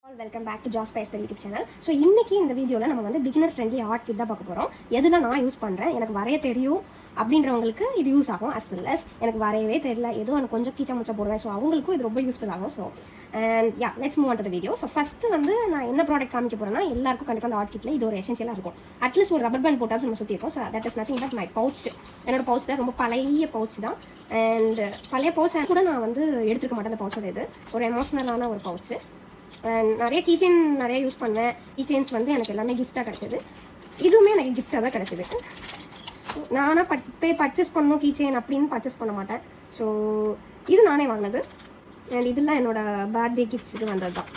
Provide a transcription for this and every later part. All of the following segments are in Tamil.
Welcome back to Jaz Spice YouTube channel. So இன்னைக்கு இந்த வீடியோவில் நம்ம வந்து பிகினர் ஃப்ரெண்ட்லி ஆர்ட் கிட் தான் பார்க்க போகிறோம். எதுனா நான் யூஸ் பண்ணுறேன், எனக்கு வரைய தெரியும் அப்படின்றவங்களுக்கு இது யூஸ் ஆகும். அஸ் வெல் அஸ் எனக்கு வரையவே தெரியல, ஏதோ எனக்கு கொஞ்சம் கீச்சா முச்சா போடுவேன், ஸோ அவங்களுக்கும் இது ரொம்ப யூஸ்ஃபுல் ஆகும். So and yeah let's move on to the video. So first வந்து நான் என்ன ப்ராடக்ட் காமிக்க போகிறேன்னா, எல்லாருக்கும் கண்டிப்பாக அந்த ஆர்ட் கிட்டில் இது ஒரு எசென்ஷியலாக இருக்கும். அட்லீஸ்ட் ஒரு ரப்பர் பேண்ட் போட்டாலும் நம்ம சுற்றி இருக்கோம். So that is nothing but my pouch. என்னோட பவுச் தான் ரொம்ப பழைய பவுச் தான். அண்ட் பழைய பவுச் கூட நான் வந்து எடுத்துக்க மாட்டேன். அந்த பவுச்சோட இது ஒரு எமோஷ்னலான ஒரு பவுச்சு. நிறைய கீச்செயின் நிறைய யூஸ் பண்ணேன். கீச்செயின்ஸ் வந்து எனக்கு எல்லாமே கிஃப்டாக கிடச்சிது. இதுவுமே எனக்கு கிஃப்டாக தான் கிடச்சிது. நானாக போய் பர்ச்சேஸ் பண்ணணும் கீச்செயின் அப்படின்னு பர்ச்சேஸ் பண்ண மாட்டேன். ஸோ இது நானே வாங்கினது. அண்ட் இதெல்லாம் என்னோட பர்த்டே கிஃப்ட்ஸுக்கு வந்தது தான்.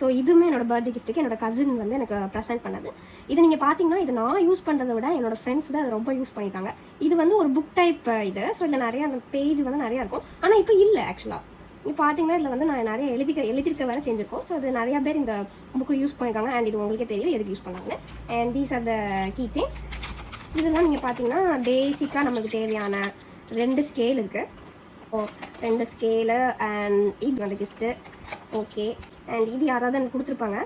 ஸோ இதுவுமே என்னோட பர்த்டே கிஃப்ட்டுக்கு என்னோட கசின் வந்து எனக்கு ப்ரெசென்ட் பண்ணது. இது நீங்கள் பார்த்தீங்கன்னா இது நான் யூஸ் பண்ணுறதை விட என்னோட ஃப்ரெண்ட்ஸ் தான் அது ரொம்ப யூஸ் பண்ணிட்டாங்க. இது வந்து ஒரு புக் டைப் இது. ஸோ இதில் நிறைய அந்த பேஜ் வந்து நிறையா இருக்கும். ஆனால் இப்போ இல்லை ஆக்சுவலாக. இப்போ பார்த்தீங்கன்னா இதில் வந்து நான் நிறைய எழுதிருக்க வேலை செஞ்சுருக்கோம். ஸோ அது நிறையா பேர் இந்த புக்கு யூஸ் பண்ணியிருக்காங்க. அண்ட் இது உங்களுக்கே தெரியும் எதுக்கு யூஸ் பண்ணாங்க. And these are the key chains. இதெல்லாம் நீங்கள் பார்த்தீங்கன்னா பேசிக்காக நமக்கு தேவையான 2 ஸ்கேல் இருக்குது. ஓ 2 ஸ்கேலு அண்ட் இது வந்து கிஃப்ட்டு. ஓகே. அண்ட் இது யாராவது எனக்கு கொடுத்துருப்பாங்க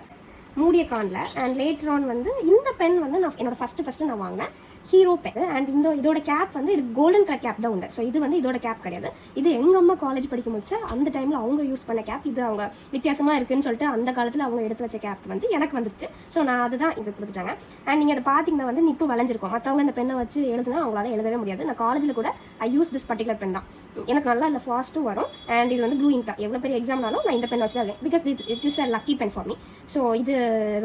மூடிய கானில். அண்ட் லேட்டர் ஆன் வந்து இந்த பென் வந்து நான் என்னோட ஃபஸ்ட்டு நான் வாங்கினேன் ஹீரோ பென். அண்ட் இதோட கேப் வந்து இது கோல்டன் கலர் கேப் தான் உண்டு. ஸோ இது வந்து இதோட கேப் கிடையாது. இது எங்கள் அம்மா காலேஜ் படிக்கும் போது அந்த டைமில் அவங்க யூஸ் பண்ண கேப். இது அவங்க வித்தியாசமாக இருக்குன்னு சொல்லிட்டு அந்த காலத்தில் அவங்க எடுத்து வச்ச கேப் வந்து எனக்கு வந்துருச்சு. ஸோ நான் அதுதான் இது கொடுத்துட்டாங்க. அண்ட் நீங்கள் அதை பார்த்தீங்கன்னா வந்து நிப்பு வளைஞ்சிருக்கும். மற்றவங்க இந்த பெண்ணை வச்சு எழுதுனா அவங்களால எழுதவே முடியாது. நான் காலேஜில் கூட ஐ யூஸ் திஸ் பர்டிகுலர் பென் தான். எனக்கு நல்லா இல்லை ஃபாஸ்ட்டும் வரும். அண்ட் இது வந்து ப்ளூ இங்க் தான். எவ்வளோ பெரிய எக்ஸாம்னாலும் நான் இந்த பென் வச்சு தான் because it is a lucky pen for me. So இது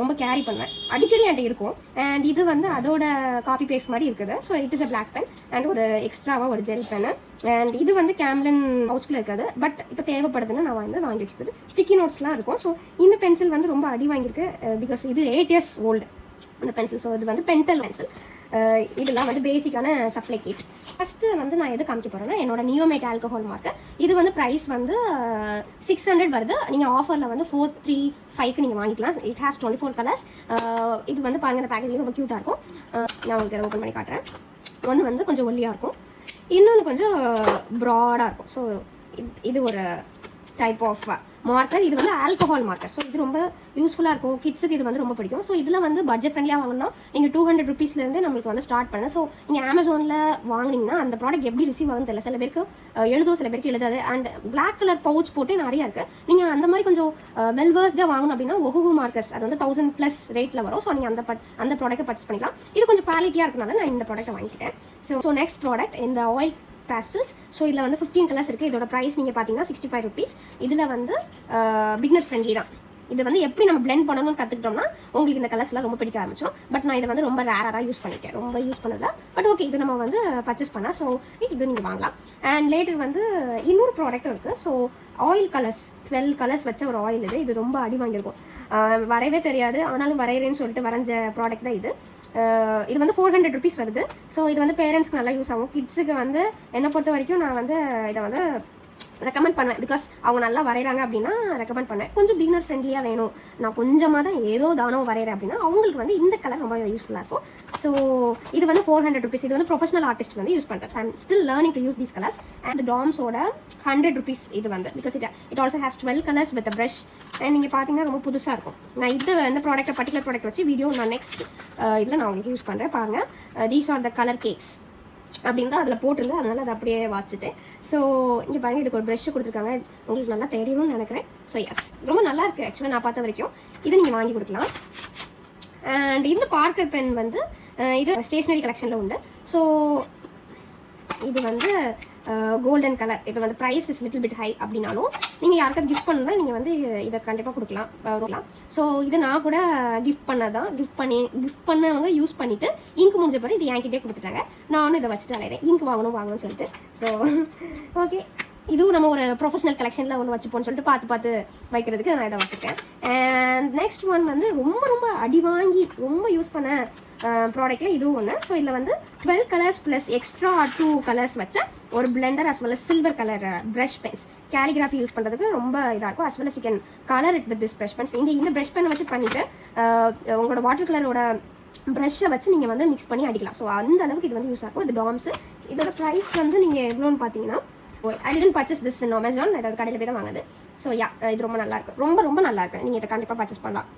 ரொம்ப கேரி பண்ணுவேன், அடிக்கடி என்கிட்ட இருக்கும். அண்ட் இது வந்து அதோட காப்பி பேஸ்ட் மாதிரி இருக்குது. So it is a black pen and ஒரு எக்ஸ்ட்ராவாக ஒரு ஜெல் பென். அண்ட் இது வந்து கேம்லின் பவுச்சில் இருக்காது. பட் இப்போ தேவைப்படுதுன்னு நான் வந்து வாங்கி வச்சுக்கிறது. ஸ்டிக்கி நோட்ஸ்லாம் இருக்கும். ஸோ இந்த பென்சில் வந்து ரொம்ப அடி வாங்கியிருக்கு பிகாஸ் இது 8 years ஓல்டு இந்த பென்சில். ஸோ இது வந்து பென்டல் பென்சில். இதெல்லாம் வந்து பேசிக்கான சப்ளை கிட். ஃபஸ்ட்டு வந்து நான் எது காமிக்க போகிறேன்னா என்னோட நியோமேட் ஆல்கஹால் மார்க்கர். இது வந்து ப்ரைஸ் வந்து 600 வருது. நீங்கள் ஆஃபரில் வந்து 435க்கு நீங்கள் வாங்கிக்கலாம். It has 24 colours. இது வந்து பாருங்கள், இந்த பேக்கேஜிங் ரொம்ப க்யூட்டாக இருக்கும். நான் உங்களுக்கு அதை ஓப்பன் பண்ணி காட்டுறேன். ஒன்று வந்து கொஞ்சம் ஒல்லியாக இருக்கும், இன்னொன்று கொஞ்சம் ப்ராடாக இருக்கும். ஸோ இது ஒரு டைப் ஆஃப் மார்க்கர். இது வந்து ஆல்கஹால் மார்க்கர். ஸோ இது ரொம்ப யூஸ்ஃபுல்லாக இருக்கும். கிட்ஸுக்கு இது வந்து ரொம்ப பிடிக்கும். ஸோ இதில் வந்து பட்ஜெட் ஃப்ரெண்ட்லியாக வாங்கினா நீங்கள் 200 rupeesலேருந்து நம்மளுக்கு வந்து ஸ்டார்ட் பண்ண. ஸோ நீங்கள் அமேசானில் வாங்கினீங்கன்னா அந்த ப்ராடக்ட் எப்படி ரிசீவ் ஆகுன்னு தெரியல. சில பேருக்கு எழுதும், சில பேருக்கு எழுதாது. அண்ட் பிளாக் கலர் பவுச் போட்டு நிறையா இருக்குது. நீங்கள் அந்த மாதிரி கொஞ்சம் வெல்வர்ஸ்டாக வாங்கணும் அப்படின்னா ஒஹுகு மார்க்கர்ஸ் அது வந்து 1000+ ரேட்டில் வரும். ஸோ நீங்கள் அந்த ப்ராடக்ட்டை பர்ச்சேஸ் பண்ணிக்கலாம். இது கொஞ்சம் குவாலிட்டியாக இருக்கனால நான் இந்த ப்ராடக்ட்டை வாங்கிக்கிட்டேன். ஸோ நெக்ஸ்ட் ப்ராடக்ட் இந்த ஆயில் பேஸ்டல்ஸ். ஸோ இதில் வந்து 15 கலர்ஸ் இருக்குது. இதோட ப்ரைஸ் நீங்கள் பார்த்தீங்கன்னா 65 rupees. இதில் வந்து பிகினர் ஃப்ரெண்ட்லி தான். இது வந்து எப்படி நம்ம பிளெண்ட் பண்ணணும்னு கற்றுக்கிட்டோம்னா உங்களுக்கு இந்த கலர்ஸ்லாம் ரொம்ப பிடிக்க ஆரம்பிச்சிடும். பட் நான் இதை வந்து ரொம்ப ரேராக தான் யூஸ் பண்ணிட்டேன், ரொம்ப யூஸ் பண்ணல. பட் ஓகே, இது நம்ம வந்து பர்ச்சேஸ் பண்ணலாம். ஸோ இது நீங்கள் வாங்கலாம். அண்ட் லேட்டர் வந்து இன்னொரு ப்ராடக்ட்டும் இருக்குது. ஸோ ஆயில் கலர்ஸ் 12 கலர்ஸ் வச்ச ஒரு ஆயில். இது ரொம்ப அடி வாங்கியிருக்கும். வரையவே தெரியாது, ஆனாலும் வரைகிறேன்னு சொல்லிட்டு வரைஞ்ச ப்ராடக்ட் தான் இது. இது வந்து 400 rupees வருது. ஸோ இது வந்து பேரண்ட்ஸ்க்கு நல்லா யூஸ் ஆகும். கிட்ஸுக்கு வந்து என்னை பொறுத்த வரைக்கும் நான் வந்து இதை வந்து ரெக்கமெண்ட் பண்ணுவேன். பிகாஸ் அவங்க நல்லா வரைகிறாங்க அப்படின்னா ரெக்கமெண்ட் பண்ணேன். கொஞ்சம் பிகினர் ஃப்ரெண்ட்லியாக வேணும், நான் கொஞ்சமாக தான் ஏதோ தானோ வரைகிறேன் அப்படின்னா அவங்களுக்கு வந்து இந்த கலர் ரொம்ப யூஸ்ஃபுல்லாக இருக்கும். ஸோ இது வந்து 400 rupees. இது வந்து ப்ரொஃபஷனல் ஆர்டிஸ்ட் வந்து யூஸ் பண்ணுறேன். I am still learning to use these colours. And டாம்ஸோட 100 rupees இது வந்து because it also has 12 colours with brush. And நீங்கள் பார்த்தீங்கன்னா ரொம்ப புதுசாக இருக்கும். நான் இந்த ப்ராடக்ட்டை பர்டிகுலர் ப்ராடக்ட் வச்சு வீடியோ நான் நெக்ஸ்ட் இதில் நான் உங்களுக்கு யூஸ் பண்ணுறேன். பாருங்கள், these are the colour cakes அப்படின்னு தான் அதில் போட்டிருந்தேன். அதனால அதை அப்படியே வாச்சிட்டேன். ஸோ இங்கே பாருங்கள், இதுக்கு ஒரு ப்ரெஷ் கொடுத்துருக்காங்க. உங்களுக்கு நல்லா தெரியணும்னு நினைக்கிறேன். ஸோ எஸ், ரொம்ப நல்லா இருக்குது ஆக்சுவலாக நான் பார்த்த வரைக்கும். இதை நீங்கள் வாங்கி கொடுக்கலாம். அண்ட் இந்த பார்க்கர் பென் வந்து இது ஸ்டேஷ்னரி கலெக்ஷனில் உண்டு. ஸோ இது வந்து கோல்டன் கலர். இது வந்து price is little bit high அப்படின்னாலும் நீங்கள் யாருக்காவது கிஃப்ட் பண்ணணும்னா நீங்கள் வந்து இதை கண்டிப்பாக கொடுக்கலாம். ஸோ இது நான் கூட கிஃப்ட் பண்ணவங்க யூஸ் பண்ணிவிட்டு இங்கு முடிஞ்ச பிறகு இது என்கிட்டே கொடுத்துட்டாங்க. நானும் இதை வச்சுட்டு அலையிறேன், இங்கு வாங்கணும்னு சொல்லிட்டு. ஸோ ஓகே, இதுவும் நம்ம ஒரு ப்ரொஃபஷனல் கலெக்ஷனில் ஒன்று வச்சுப்போன்னு சொல்லிட்டு பார்த்து வைக்கிறதுக்கு நான் இதை வச்சுருக்கேன். அண்ட் நெக்ஸ்ட் ஒன் வந்து ரொம்ப அடி வாங்கி ரொம்ப யூஸ் பண்ண ப்ராடக்ட்டில் இதுவும் ஒன்று. ஸோ இதில் வந்து 12 கலர்ஸ் ப்ளஸ் எக்ஸ்ட்ரா 2 கலர்ஸ் வச்ச ஒரு blender as well as silver colour brush pens. Calligraphy use பண்ணுறதுக்கு ரொம்ப இதாக இருக்கும். As well as you can colour it with this brush pens. இங்கே இந்த ப்ரஷ் பென்னை வச்சு பண்ணிவிட்டு உங்களோட வாட்டர் கலரோட ப்ரஷ்ஷை வச்சு நீங்கள் வந்து மிக்ஸ் பண்ணி அடிக்கலாம். ஸோ அந்த அளவுக்கு இது வந்து யூஸ் ஆகும். இது டாம்ஸு. இதோட ப்ரைஸ் வந்து நீங்கள் எவ்வளோன்னு பார்த்தீங்கன்னா I didn't purchase this in Amazon, அது கடையில் போய் தான் வாங்குது. ஸோ யா, இது ரொம்ப நல்லா இருக்கு, ரொம்ப ரொம்ப நல்லா இருக்கு. நீங்கள் இதை கண்டிப்பாக பர்ச்சேஸ் பண்ணலாம்.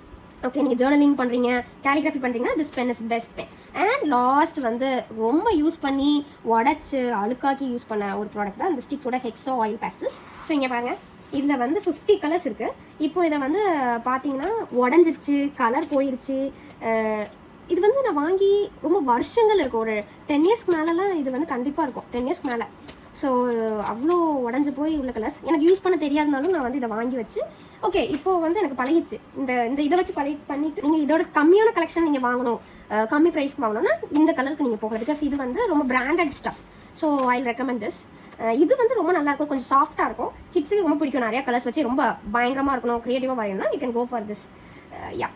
ஓகே, நீங்கள் ஜேர்னலிங் பண்ணுறீங்க, கேலிகிராஃபி பண்ணுறீங்கன்னா this pen is best pen. And last வந்து ரொம்ப யூஸ் பண்ணி உடச்சி அழுக்காக்கி யூஸ் பண்ண ஒரு ப்ராடக்ட் தான் இந்த ஸ்டிக்கோட ஹெக்ஸோ ஆயில் பேஸ்டல்ஸ். ஸோ இங்கே பாருங்கள், இதில் வந்து 50 கலர்ஸ் இருக்குது. இப்போ இதை வந்து பார்த்தீங்கன்னா உடஞ்சிருச்சு, கலர் போயிருச்சு. இது வந்து நான் வாங்கி ரொம்ப வருஷங்கள் இருக்கும், ஒரு 10 இயர்ஸ்க்கு மேலெலாம் இது வந்து கண்டிப்பாக இருக்கும், 10 இயர்ஸ்க்கு மேலே. ஸோ அவ்வளோ உடஞ்சி போய் உள்ள கலர்ஸ் எனக்கு யூஸ் பண்ண தெரியாதனாலும் நான் வந்து இதை வாங்கி வச்சு ஓகே இப்போ வந்து எனக்கு பழகிடுச்சு. இந்த இதை வச்சு பண்ணிட்டு நீங்கள் இதோட கம்மியான கலெக்ஷன் நீங்கள் வாங்கணும், கம்மி ப்ரைஸ்க்கு வாங்கணும்னா இந்த கலருக்கு நீங்கள் போகலாம். பிகாஸ் இது வந்து ரொம்ப branded stuff. So I recommend this. இது வந்து ரொம்ப நல்லா இருக்கும், கொஞ்சம் சாஃப்டாக இருக்கும், கிட்ஸுக்கு ரொம்ப பிடிக்கும். நிறைய கலர்ஸ் வச்சு ரொம்ப பயங்கரமாக இருக்கணும், க்ரியேட்டிவாக வரையணும்னா you can go for this. Yeah,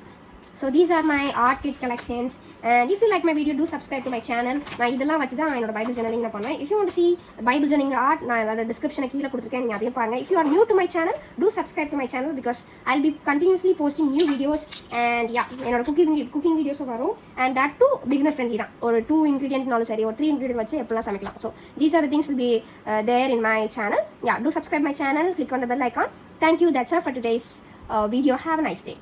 so these are my art kit collections, and if you like my video do subscribe to my channel. நான் இதெல்லாம் வச்சு தான் என்னோட பைபிள் ஜர்னலிங் நான் பண்ணுவேன். if you want to see bible journaling art, நான் அதோட டிஸ்கிரிப்ஷனை கீழே கொடுத்துருக்கேன், நீங்கள் அதையும் பாருங்க. if you are new to my channel do subscribe to my channel because I'll be continuously posting new videos. and yeah, என்னோட cooking videos வரும், and that too beginner friendly தான். ஒரு 2 ingredient சரி, ஒரு 3 ingredient வச்சு எப்படிலாம் சமைக்கலாம். so these are the things will be there in my channel. yeah, do subscribe my channel, click on the bell icon. Thank you, that's all for today's video. Have a nice day.